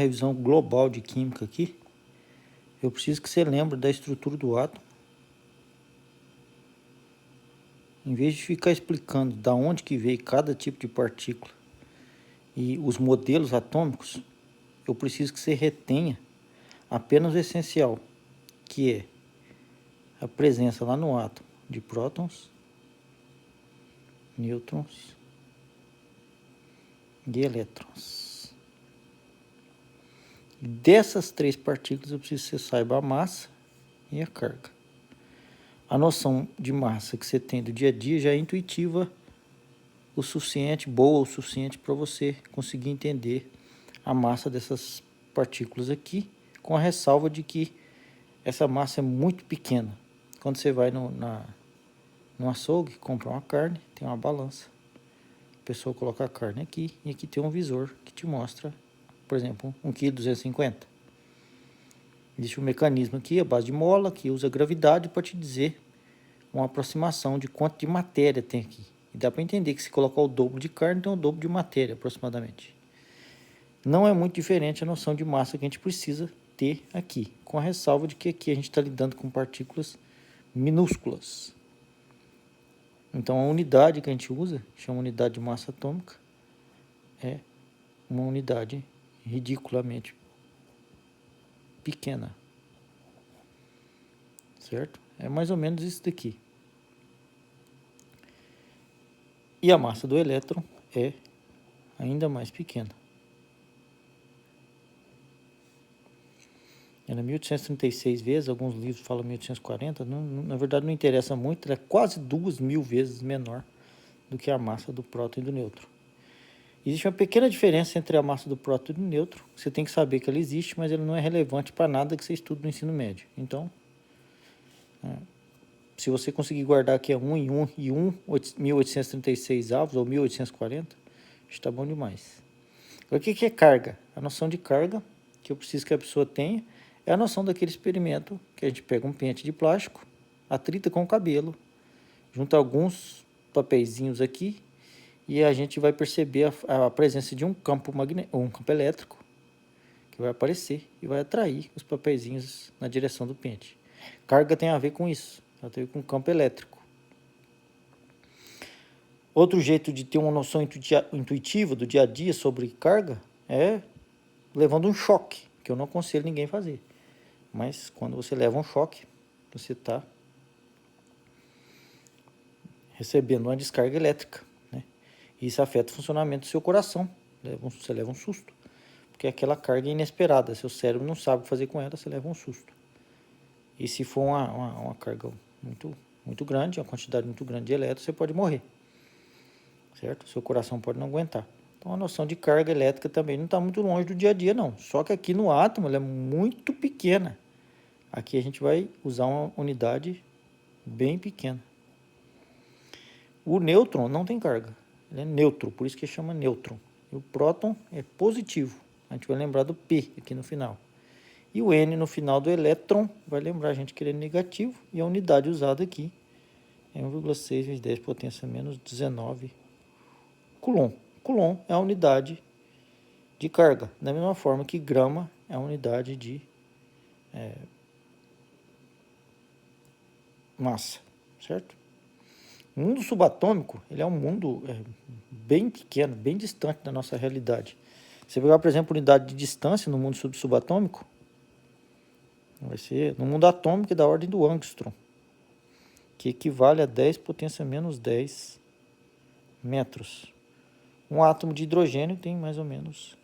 Revisão global de química aqui. Eu preciso que você lembre da estrutura do átomo. Em vez de ficar explicando da onde que veio cada tipo de partícula e os modelos atômicos, eu preciso que você retenha apenas o essencial, que é a presença lá no átomo de prótons, nêutrons e elétrons. Dessas três partículas eu preciso que você saiba a massa e a carga. A noção de massa que você tem do dia a dia já é intuitiva o suficiente, boa o suficiente para você conseguir entender a massa dessas partículas aqui, com a ressalva de que essa massa é muito pequena. Quando você vai no açougue, compra uma carne, tem uma balança. A pessoa coloca a carne aqui e aqui tem um visor que te mostra, por exemplo, 1,250 kg. Existe um mecanismo aqui, a base de mola, que usa gravidade para te dizer uma aproximação de quanto de matéria tem aqui. E dá para entender que se colocar o dobro de carne, tem o dobro de matéria, aproximadamente. Não é muito diferente a noção de massa que a gente precisa ter aqui, com a ressalva de que aqui a gente está lidando com partículas minúsculas. Então, a unidade que a gente usa, chama unidade de massa atômica, é uma unidade ridiculamente pequena. Certo? É mais ou menos isso daqui. E a massa do elétron é ainda mais pequena. Ela é 1836 vezes, alguns livros falam 1840, na verdade não interessa muito, ela é quase 2.000 vezes menor do que a massa do próton e do nêutron. Existe uma pequena diferença entre a massa do próton e do nêutron, você tem que saber que ela existe, mas ela não é relevante para nada que você estuda no ensino médio. Então, se você conseguir guardar que é 1 em 1 e 1, 1836 avos ou 1840, está bom demais. Agora, o que é carga? A noção de carga que eu preciso que a pessoa tenha é a noção daquele experimento que a gente pega um pente de plástico, atrita com o cabelo, junta alguns papeizinhos aqui e a gente vai perceber a presença de um campo elétrico que vai aparecer e vai atrair os papeizinhos na direção do pente. Carga tem a ver com isso, ela tem a ver com campo elétrico. Outro jeito de ter uma noção intuitiva do dia a dia sobre carga é levando um choque, que eu não aconselho ninguém fazer. Mas quando você leva um choque, você está recebendo uma descarga elétrica, né? Isso afeta o funcionamento do seu coração. Você leva um susto, porque aquela carga é inesperada. Seu cérebro não sabe o que fazer com ela, você leva um susto. E se for uma carga muito grande, uma quantidade muito grande de elétrons, você pode morrer. Certo? Seu coração pode não aguentar. Então a noção de carga elétrica também não está muito longe do dia a dia, não. Só que aqui no átomo ela é muito pequena. Aqui a gente vai usar uma unidade bem pequena. O nêutron não tem carga. Ele é neutro, por isso que chama nêutron. E o próton é positivo. A gente vai lembrar do P aqui no final. E o N no final do elétron vai lembrar a gente que ele é negativo. E a unidade usada aqui é 1,6 vezes 10 potência menos 19 Coulomb. Coulomb é a unidade de carga, da mesma forma que grama é a unidade de massa, certo? O mundo subatômico, ele é um mundo bem pequeno, bem distante da nossa realidade. Se você pegar, por exemplo, unidade de distância no mundo subatômico, vai ser no mundo atômico da ordem do Angstrom, que equivale a 10 potência menos 10 metros. Um átomo de hidrogênio tem mais ou menos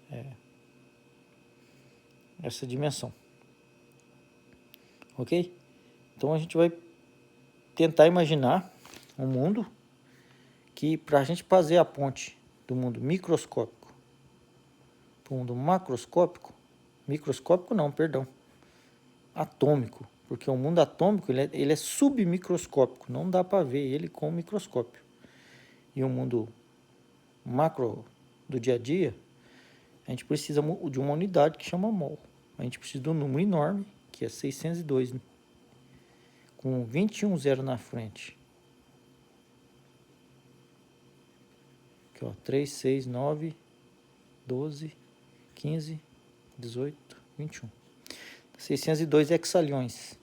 essa dimensão. Ok? Então a gente vai tentar imaginar um mundo que, para a gente fazer a ponte do mundo microscópico para o mundo macroscópico, atômico, porque o mundo atômico ele é submicroscópico, não dá para ver ele com o microscópio. E o mundo macro do dia a dia, a gente precisa de uma unidade que chama mol. A gente precisa de um número enorme, que é 602, com 21 zeros na frente. Aqui, ó, 3, 6, 9, 12, 15, 18, 21. 602 hexalhões.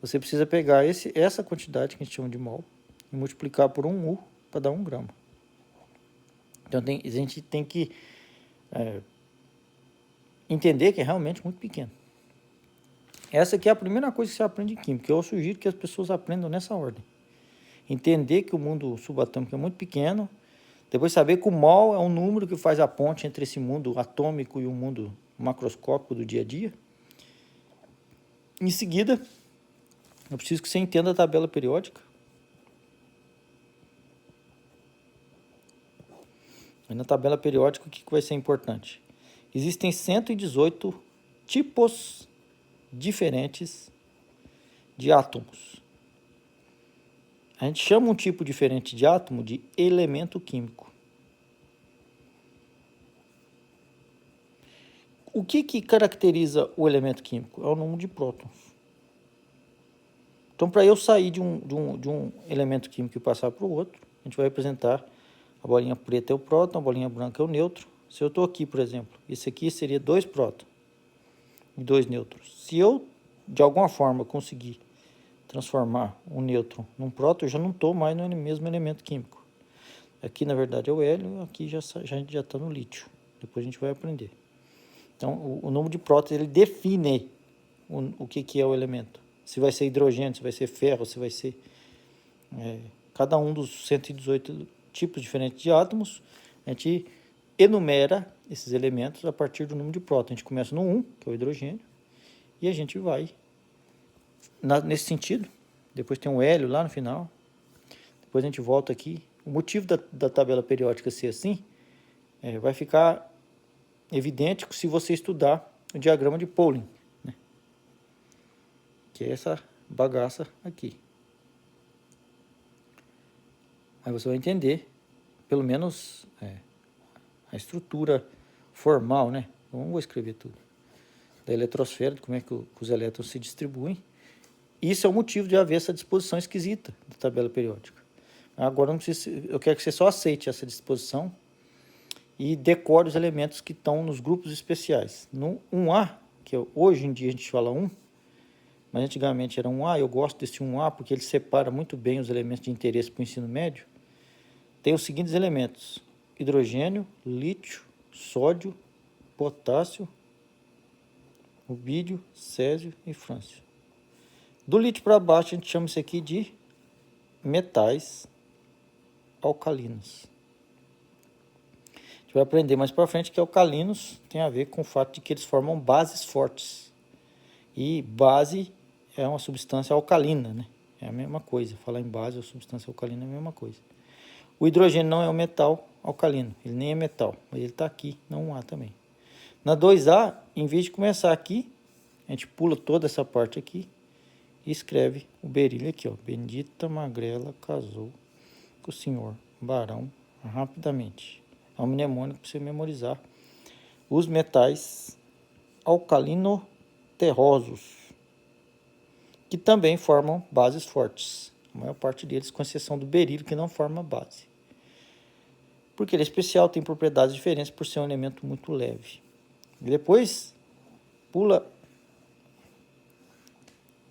Você precisa pegar essa quantidade que a gente chama de mol e multiplicar por 1 U para dar 1 grama. Então a gente tem que entender que é realmente muito pequeno. Essa aqui é a primeira coisa que você aprende em química. Eu sugiro que as pessoas aprendam nessa ordem. Entender que o mundo subatômico é muito pequeno, depois saber que o mol é um número que faz a ponte entre esse mundo atômico e o mundo macroscópico do dia a dia. Em seguida, eu preciso que você entenda a tabela periódica. E na tabela periódica, o que vai ser importante? Existem 118 tipos diferentes de átomos. A gente chama um tipo diferente de átomo de elemento químico. O que caracteriza o elemento químico? É o número de prótons. Então, para eu sair de um elemento químico e passar para o outro, a gente vai representar a bolinha preta é o próton, a bolinha branca é o nêutron. Se eu estou aqui, por exemplo, esse aqui seria 2 prótons e 2 nêutrons. Se eu, de alguma forma, conseguir transformar um nêutron num próton, eu já não estou mais no mesmo elemento químico. Aqui, na verdade, é o hélio, aqui a gente já está no lítio. Depois a gente vai aprender. Então, o número de prótons, ele define o que é o elemento. Se vai ser hidrogênio, se vai ser ferro, se vai ser... cada um dos 118 tipos diferentes de átomos, a gente enumera esses elementos a partir do número de prótons. A gente começa no 1, que é o hidrogênio, e a gente vai nesse sentido. Depois tem um hélio lá no final. Depois a gente volta aqui. O motivo da tabela periódica ser assim vai ficar evidente se você estudar o diagrama de Pauling, né? Que é essa bagaça aqui. Aí você vai entender, pelo menos, a estrutura formal, né? Não vou escrever tudo. Da eletrosfera, de como é que os elétrons se distribuem. Isso é o motivo de haver essa disposição esquisita da tabela periódica. Agora eu quero que você só aceite essa disposição e decore os elementos que estão nos grupos especiais. No 1A, que hoje em dia a gente fala 1, mas antigamente era 1A, eu gosto desse 1A porque ele separa muito bem os elementos de interesse para o ensino médio. Tem os seguintes elementos: hidrogênio, lítio, sódio, potássio, rubídio, césio e frâncio. Do lítio para baixo a gente chama isso aqui de metais alcalinos. A gente vai aprender mais para frente que alcalinos tem a ver com o fato de que eles formam bases fortes. E base é uma substância alcalina, né? É a mesma coisa. Falar em base ou substância alcalina é a mesma coisa. O hidrogênio não é um metal alcalino, ele nem é metal, mas ele está aqui na 1A também. Na 2A, em vez de começar aqui, a gente pula toda essa parte aqui e escreve o berílio aqui, ó. Bendita Magrela casou com o senhor Barão rapidamente. É um mnemônico para você memorizar os metais alcalino-terrosos, que também formam bases fortes. A maior parte deles, com exceção do berílio, que não forma base. Porque ele é especial, tem propriedades diferentes por ser um elemento muito leve. E depois, pula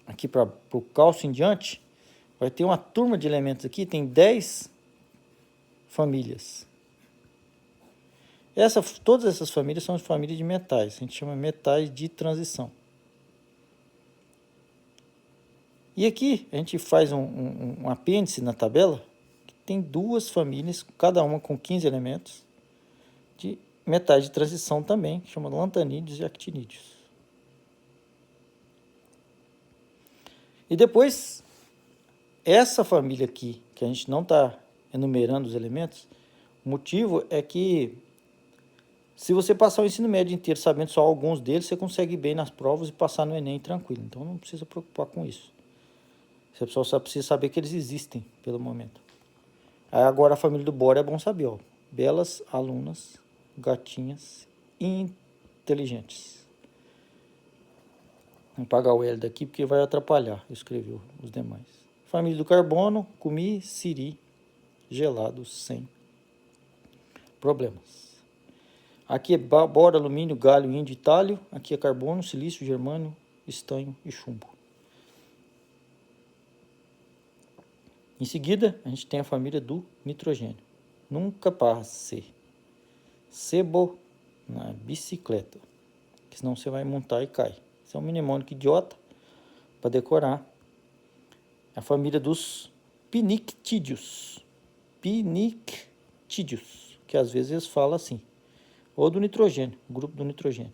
aqui para o cálcio em diante, vai ter uma turma de elementos aqui, tem 10 famílias. Todas essas famílias são as famílias de metais, a gente chama metais de transição. E aqui a gente faz um apêndice na tabela, que tem 2 famílias, cada uma com 15 elementos, de metais de transição também, que chama lantanídeos e actinídeos. E depois, essa família aqui, que a gente não está enumerando os elementos, o motivo é que se você passar o ensino médio inteiro sabendo só alguns deles, você consegue ir bem nas provas e passar no Enem tranquilo. Então não precisa preocupar com isso. Você só precisa saber que eles existem pelo momento. Aí agora a família do boro é bom saber, ó. Belas alunas, gatinhas inteligentes. Vou apagar o L daqui porque vai atrapalhar. Eu escrevi os demais. Família do carbono, comi siri gelado sem problemas. Aqui é boro, alumínio, galho, índio e tálio. Aqui é carbono, silício, germânio, estanho e chumbo. Em seguida, a gente tem a família do nitrogênio. Nunca passe sebo na bicicleta, que senão você vai montar e cai. Esse é um mnemônico idiota para decorar. A família dos pinictídeos. Pinictídeos, que às vezes eles falam assim. Ou do nitrogênio, o grupo do nitrogênio.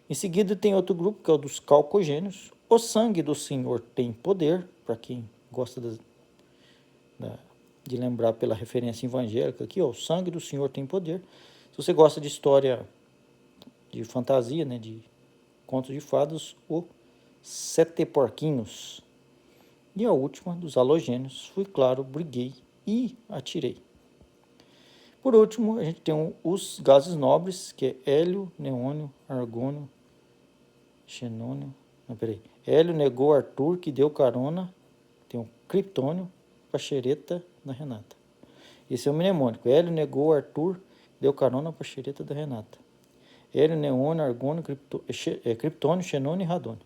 Em seguida tem outro grupo, que é o dos calcogênios. O sangue do Senhor tem poder, para quem gosta de lembrar pela referência evangélica aqui, ó, o sangue do Senhor tem poder. Se você gosta de história de fantasia, né, de contos de fadas, o sete porquinhos. E a última, dos halogênios, fui claro, briguei e atirei. Por último, a gente tem os gases nobres, que é hélio, neônio, argônio, xenônio. Não, peraí. Hélio negou Arthur, que deu carona. Tem o criptônio, Pachereta da Renata. Esse é o mnemônico. Hélio negou Arthur, deu carona, Pachereta da Renata. Hélio, neônio, argônio, criptônio, xenônio e radônio.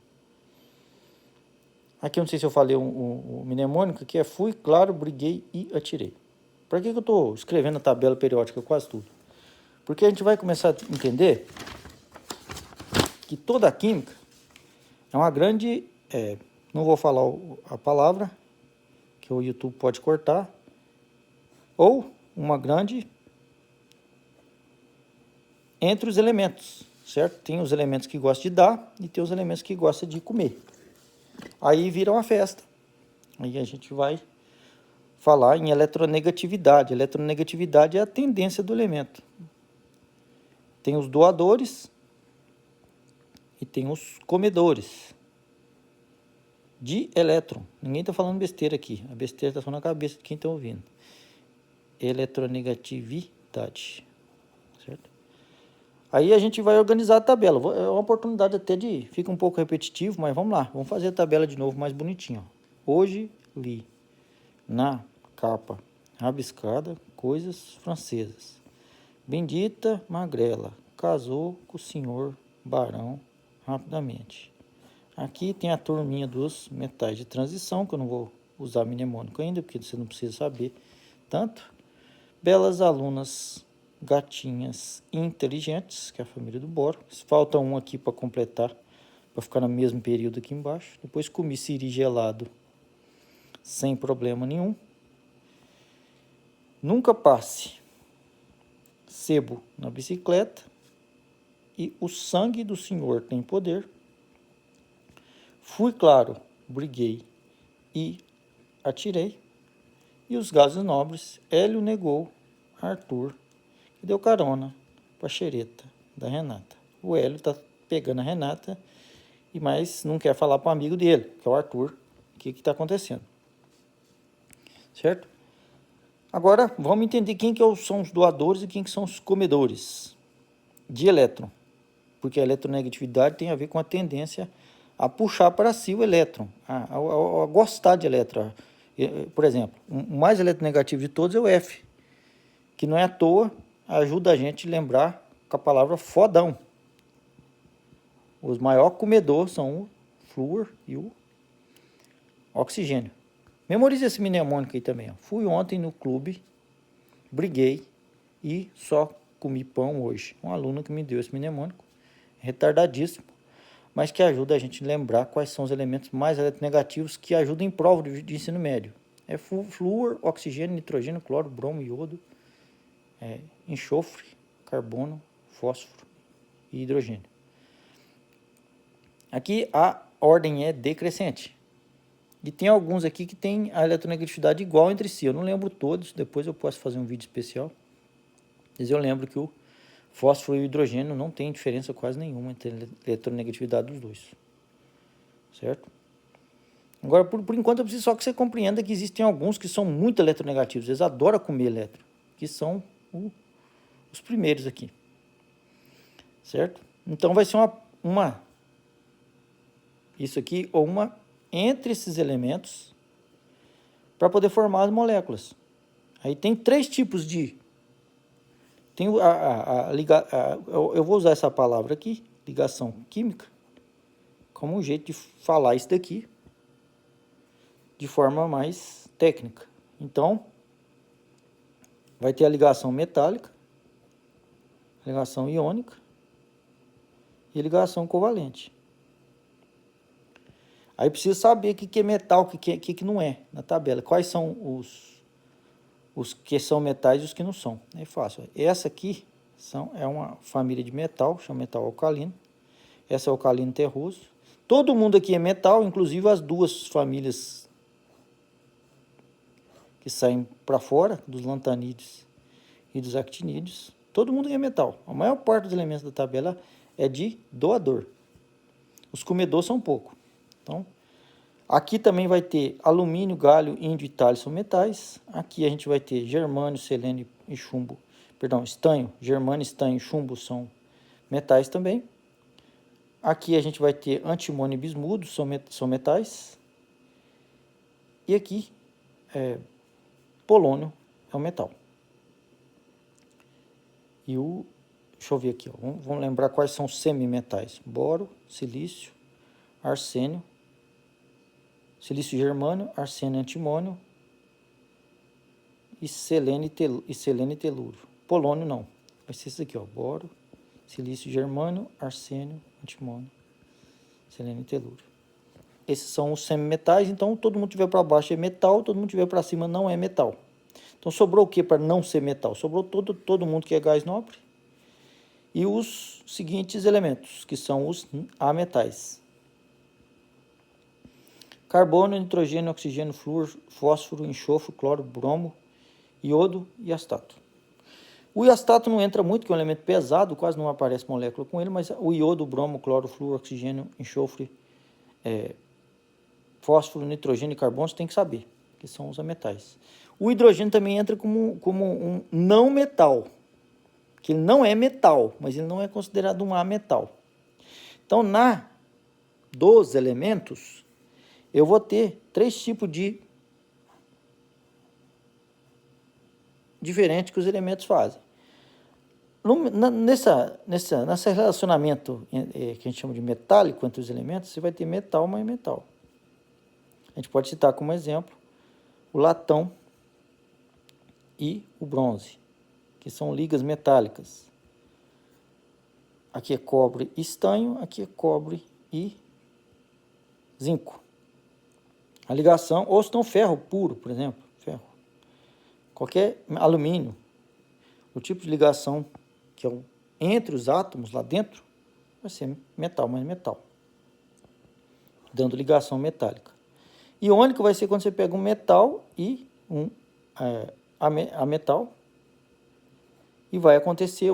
Aqui eu não sei se eu falei o mnemônico, que é fui, claro, briguei e atirei. Para que eu estou escrevendo a tabela periódica quase tudo? Porque a gente vai começar a entender que toda a química é uma grande... não vou falar a palavra, que o YouTube pode cortar, ou uma grande entre os elementos, certo? Tem os elementos que gostam de dar e tem os elementos que gostam de comer. Aí vira uma festa. Aí a gente vai falar em eletronegatividade. Eletronegatividade é a tendência do elemento. Tem os doadores e tem os comedores de elétron. Ninguém está falando besteira aqui. A besteira está só na cabeça de quem está ouvindo. Eletronegatividade. Certo? Aí a gente vai organizar a tabela. É uma oportunidade até de... Fica um pouco repetitivo, mas vamos lá. Vamos fazer a tabela de novo mais bonitinho. Hoje li na capa rabiscada coisas francesas. Bendita Magrela casou com o senhor Barão rapidamente. Aqui tem a turminha dos metais de transição, que eu não vou usar mnemônico ainda, porque você não precisa saber tanto. Belas alunas gatinhas inteligentes, que é a família do boro. Falta um aqui para completar, para ficar no mesmo período aqui embaixo. Depois comi siri gelado sem problema nenhum. Nunca passe sebo na bicicleta. E o sangue do Senhor tem poder. Fui claro, briguei e atirei. E os gases nobres, Hélio negou Arthur, que deu carona para a xereta da Renata. O Hélio está pegando a Renata, mas não quer falar para o amigo dele, que é o Arthur, o que está acontecendo. Certo? Agora, vamos entender quem que são os doadores e quem que são os comedores de elétron. Porque a eletronegatividade tem a ver com a tendência a puxar para si o elétron, a gostar de elétron. Por exemplo, o mais eletronegativo de todos é o F, que não é à toa, ajuda a gente a lembrar com a palavra fodão. Os maiores comedores são o flúor e o oxigênio. Memorize esse mnemônico aí também. Ó. Fui ontem no clube, briguei e só comi pão hoje. Um aluno que me deu esse mnemônico, retardadíssimo, mas que ajuda a gente a lembrar quais são os elementos mais eletronegativos que ajudam em prova de ensino médio. É flúor, oxigênio, nitrogênio, cloro, bromo, iodo, enxofre, carbono, fósforo e hidrogênio. Aqui a ordem é decrescente. E tem alguns aqui que tem a eletronegatividade igual entre si. Eu não lembro todos, depois eu posso fazer um vídeo especial. Mas eu lembro que o fósforo e o hidrogênio não tem diferença quase nenhuma entre a eletronegatividade dos dois. Certo? Agora, por enquanto, eu preciso só que você compreenda que existem alguns que são muito eletronegativos. Eles adoram comer elétron, que são os primeiros aqui. Certo? Então, vai ser isso aqui, ou uma entre esses elementos, para poder formar as moléculas. Aí tem três tipos de Tem eu vou usar essa palavra aqui, ligação química, como um jeito de falar isso daqui de forma mais técnica. Então, vai ter a ligação metálica, ligação iônica e ligação covalente. Aí precisa saber o que é metal, o que não é na tabela. Quais são os que são metais e os que não são. É fácil. Essa aqui é uma família de metal, chama metal alcalino. Essa é alcalino terroso. Todo mundo aqui é metal, inclusive as duas famílias que saem para fora, dos lantanídeos e dos actinídeos. Todo mundo é metal. A maior parte dos elementos da tabela é de doador. Os comedores são pouco. Então, aqui também vai ter alumínio, galho, índio e talho são metais. Aqui a gente vai ter germânio, selênio e chumbo. Perdão, estanho, germânio, estanho e chumbo são metais também. Aqui a gente vai ter antimônio e bismuto, são metais. E aqui, polônio é um metal. E deixa eu ver aqui, ó, vamos lembrar quais são os semimetais. Boro, silício, arsênio, silício germânio, arsênio antimônio e selênio e telúrio. Polônio não, vai ser isso aqui, ó, boro, silício germânio, arsênio, antimônio, selênio e telúrio. Esses são os semimetais, então todo mundo que tiver para baixo é metal, todo mundo que tiver para cima não é metal. Então sobrou o que para não ser metal? Sobrou todo mundo que é gás nobre e os seguintes elementos, que são os ametais. Carbono, nitrogênio, oxigênio, flúor, fósforo, enxofre, cloro, bromo, iodo e astato. O iastato não entra muito, que é um elemento pesado, quase não aparece molécula com ele, mas o iodo, bromo, cloro, flúor, oxigênio, enxofre, fósforo, nitrogênio e carbono, você tem que saber, que são os ametais. O hidrogênio também entra como um não metal, que ele não é metal, mas ele não é considerado um ametal. Então, dos elementos, eu vou ter 3 tipos de diferentes que os elementos fazem. Nesse relacionamento que a gente chama de metálico entre os elementos, você vai ter metal mais metal. A gente pode citar como exemplo o latão e o bronze, que são ligas metálicas. Aqui é cobre e estanho, aqui é cobre e zinco. A ligação, ou se não ferro puro, por exemplo, ferro. Qualquer alumínio, o tipo de ligação que é entre os átomos lá dentro, vai ser metal mais metal, dando ligação metálica. Iônico vai ser quando você pega um metal e a metal, e vai acontecer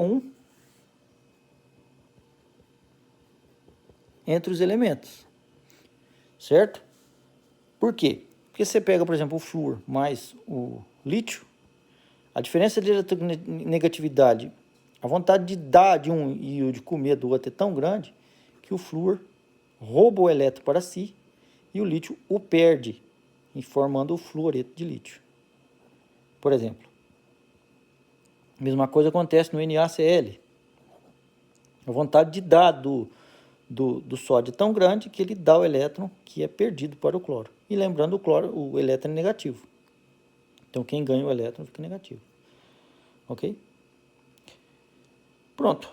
entre os elementos, certo? Por quê? Porque você pega, por exemplo, o flúor mais o lítio, a diferença de eletronegatividade, a vontade de dar de um e o de comer do outro é tão grande que o flúor rouba o elétron para si e o lítio o perde, formando o fluoreto de lítio, por exemplo. A mesma coisa acontece no NaCl. A vontade de dar do sódio é tão grande que ele dá o elétron que é perdido para o cloro. E lembrando, o elétron é negativo. Então, quem ganha o elétron fica negativo. Ok? Pronto.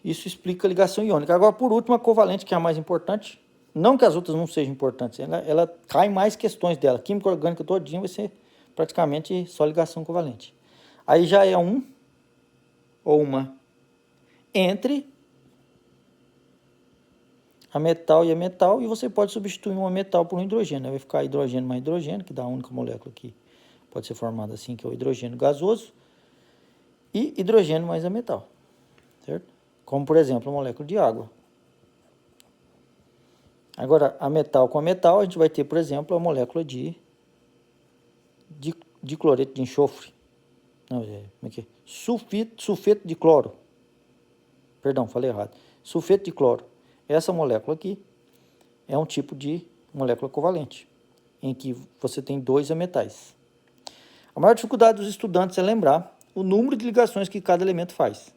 Isso explica a ligação iônica. Agora, por último, a covalente, que é a mais importante. Não que as outras não sejam importantes. Ela cai mais questões dela. Química orgânica todinha vai ser praticamente só ligação covalente. Aí já é ou uma entre a metal e a metal, e você pode substituir uma metal por um hidrogênio. Vai ficar hidrogênio mais hidrogênio, que dá a única molécula que pode ser formada assim, que é o hidrogênio gasoso, e hidrogênio mais a metal, certo? Como, por exemplo, a molécula de água. Agora, a metal com a metal, a gente vai ter, por exemplo, a molécula de cloreto de enxofre. Não, como é que é? Sulfeto de cloro. Perdão, falei errado. Sulfeto de cloro. Essa molécula aqui é um tipo de molécula covalente, em que você tem 2 ametais. A maior dificuldade dos estudantes é lembrar o número de ligações que cada elemento faz.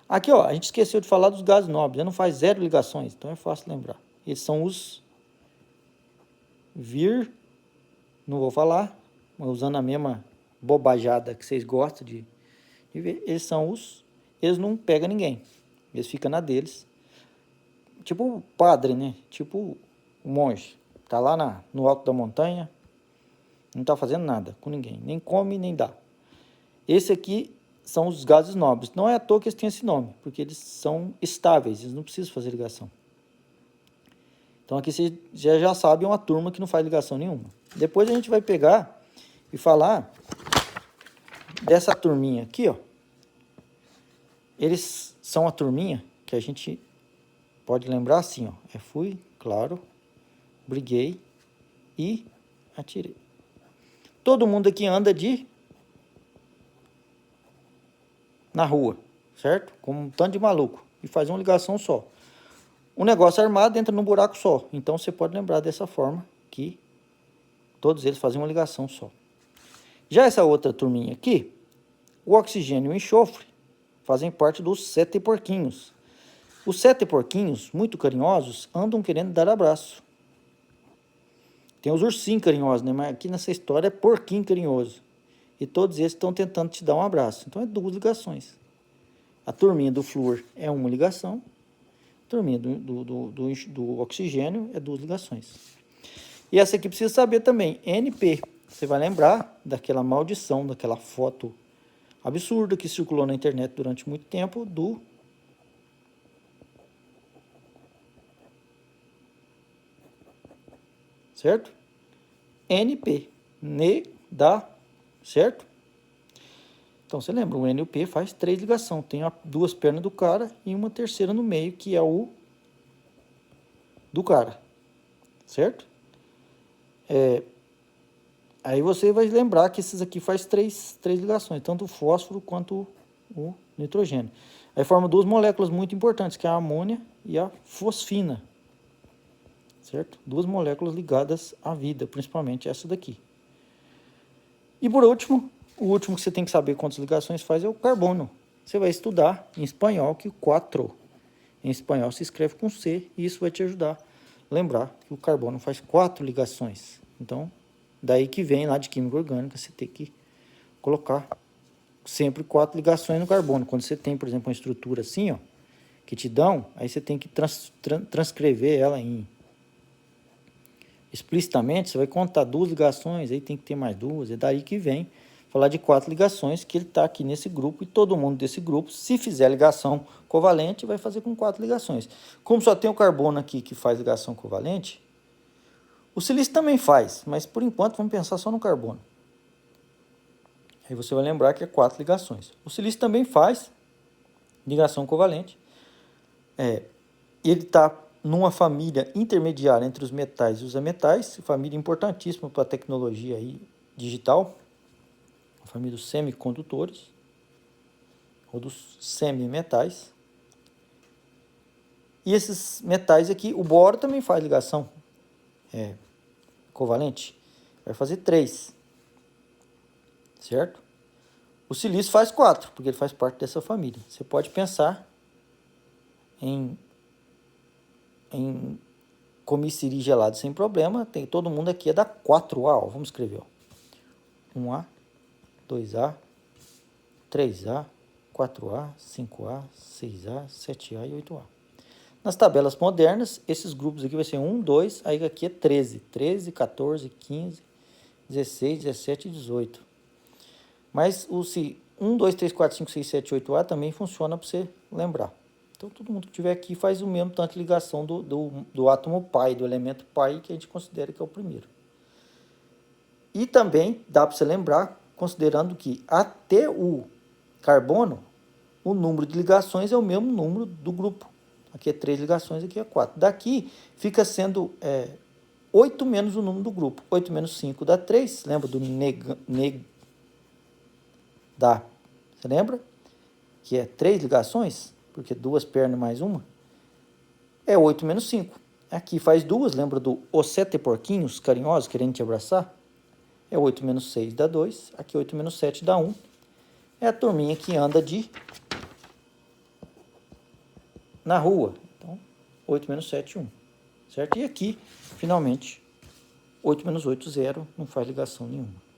Aqui, ó, a gente esqueceu de falar dos gases nobres. Ele não faz 0 ligações, então é fácil lembrar. Eles são os não vou falar, mas usando a mesma bobajada que vocês gostam de ver, eles não pegam ninguém. Eles ficam na deles. Tipo o padre, né? Tipo o monge. Tá lá no alto da montanha, não tá fazendo nada com ninguém. Nem come, nem dá. Esse aqui são os gases nobres. Não é à toa que eles têm esse nome, porque eles são estáveis, eles não precisam fazer ligação. Então aqui você já sabe, é uma turma que não faz ligação nenhuma. Depois a gente vai pegar e falar dessa turminha aqui, ó. Eles são a turminha que a gente pode lembrar assim, ó. Fui, claro, briguei e atirei. Todo mundo aqui anda na rua, certo? Como um tanto de maluco. E faz uma ligação só. Um negócio armado entra num buraco só. Então você pode lembrar dessa forma que todos eles fazem uma ligação só. Já essa outra turminha aqui, o oxigênio e o enxofre fazem parte dos 7 porquinhos. Os 7 porquinhos, muito carinhosos, andam querendo dar abraço. Tem os ursinhos carinhosos, né? Mas aqui nessa história é porquinho carinhoso. E todos eles estão tentando te dar um abraço. Então é 2 ligações. A turminha do flúor é uma ligação. A turminha do oxigênio é 2 ligações. E essa aqui precisa saber também, NP. Você vai lembrar daquela maldição, daquela foto absurda que circulou na internet durante muito tempo certo? NP, certo? Então você lembra, o NP faz 3 ligações, tem 2 pernas do cara e uma terceira no meio, que é o do cara, certo? Aí você vai lembrar que esses aqui faz 3 ligações, tanto o fósforo quanto o nitrogênio. Aí forma 2 moléculas muito importantes, que é a amônia e a fosfina, certo? 2 moléculas ligadas à vida, principalmente essa daqui. E por último, o último que você tem que saber quantas ligações faz é o carbono. Você vai estudar em espanhol que o 4 em espanhol se escreve com C, e isso vai te ajudar a lembrar que o carbono faz 4 ligações. Então, daí que vem lá de química orgânica, você tem que colocar sempre 4 ligações no carbono. Quando você tem, por exemplo, uma estrutura assim, ó, que te dão, aí você tem que transcrever ela explicitamente, você vai contar 2 ligações, aí tem que ter mais 2, é daí que vem falar de 4 ligações, que ele está aqui nesse grupo, e todo mundo desse grupo, se fizer ligação covalente, vai fazer com 4 ligações. Como só tem o carbono aqui que faz ligação covalente, o silício também faz, mas por enquanto vamos pensar só no carbono. Aí você vai lembrar que é 4 ligações. O silício também faz ligação covalente. Ele está numa família intermediária entre os metais e os ametais, família importantíssima para a tecnologia aí digital, a família dos semicondutores, ou dos semimetais. E esses metais aqui, o boro também faz ligação covalente, vai fazer 3, certo? O silício faz 4, porque ele faz parte dessa família. Você pode pensar em comiciri gelado sem problema. Todo mundo aqui é da 4A, ó. Vamos escrever, ó. 1A, 2A, 3A, 4A, 5A, 6A, 7A e 8A. Nas tabelas modernas, esses grupos aqui vai ser 1, 2, aí aqui é 13. 13, 14, 15, 16, 17 e 18. Mas o 1, 2, 3, 4, 5, 6, 7, 8A também funciona para você lembrar. Então, todo mundo que tiver aqui faz o mesmo tanto de ligação do átomo pai, do elemento pai, que a gente considera que é o primeiro. E também dá para você lembrar, considerando que até o carbono, o número de ligações é o mesmo número do grupo. Aqui é 3 ligações, aqui é 4. Daqui fica sendo 8 menos o número do grupo. 8 menos 5 dá 3. Lembra do Você lembra? Que é 3 ligações, porque 2 pernas mais uma. É 8 menos 5. Aqui faz 2, lembra do os 7 porquinhos carinhosos querendo te abraçar? É 8 menos 6 dá 2. Aqui 8 menos 7 dá 1. é a turminha que anda na rua. Então, 8 menos 7, 1. Certo? E aqui, finalmente, 8 menos 8, 0. Não faz ligação nenhuma.